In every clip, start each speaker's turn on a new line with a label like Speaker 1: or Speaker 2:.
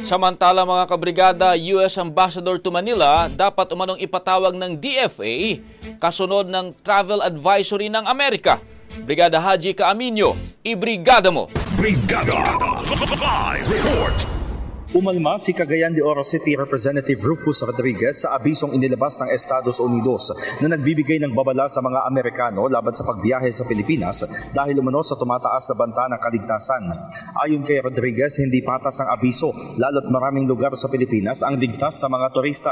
Speaker 1: Samantala mga kabrigada, US Ambassador to Manila dapat umanong ipatawag ng DFA kasunod ng travel advisory ng Amerika. Brigada Haji Caaminio, ibrigada mo!
Speaker 2: Brigada! Live report!
Speaker 3: Umalma si Cagayan de Oro City Representative Rufus Rodriguez sa abisong inilabas ng Estados Unidos na nagbibigay ng babala sa mga Amerikano laban sa pagbiyahe sa Pilipinas dahil umano sa tumataas na banta ng kaligtasan. Ayon kay Rodriguez, hindi patas ang abiso lalo't maraming lugar sa Pilipinas ang ligtas sa mga turista.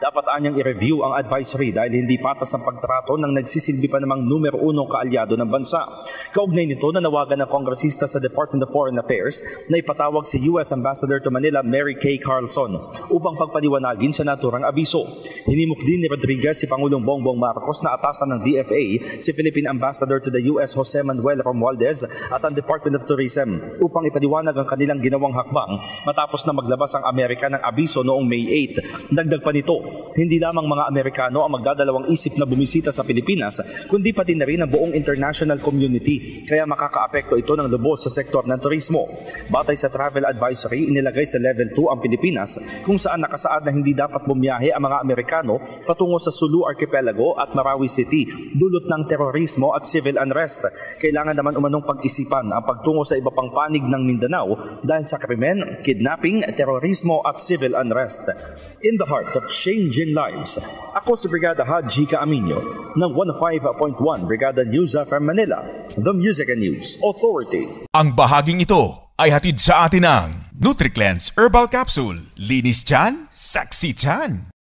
Speaker 3: Dapat anyang i-review ang advisory dahil hindi patas ang pagtrato ng nagsisilbi pa namang numero 1 kaalyado ng bansa. Kaugnay nito, nanawagan ng kongresista sa Department of Foreign Affairs na ipatawag si US Ambassador to Manila Mary Kay Carlson upang pagpaliwanagin sa naturang abiso. Hinimok din ni Rodriguez si Pangulong Bongbong Marcos na atasan ng DFA si Philippine Ambassador to the US Jose Manuel Romualdez at ang Department of Tourism upang ipaliwanag ang kanilang ginawang hakbang matapos na maglabas ang Amerika ng abiso noong May 8. Dagdag pa nito, hindi lamang mga Amerikano ang magdadalawang isip na bumisita sa Pilipinas, kundi pati na rin ang buong international community, kaya makakaapekto ito ng lubos sa sektor ng turismo. Batay sa travel advisory, inilagay sa Level 2 ang Pilipinas kung saan nakasaad na hindi dapat bumiyahe ang mga Amerikano patungo sa Sulu Archipelago at Marawi City dulot ng terorismo at civil unrest. Kailangan naman umanong pag-isipan ang pagtungo sa iba pang panig ng Mindanao dahil sa krimen, kidnapping, terorismo at civil unrest. In the heart of changing lives, ako si Brigada Haji Caaminio ng 105.1 Brigada News FM Manila, The Music and News Authority.
Speaker 2: Ang bahaging ito ay hatid sa atin ng NutriCleanse Herbal Capsule. Linis tiyan, sexy tiyan.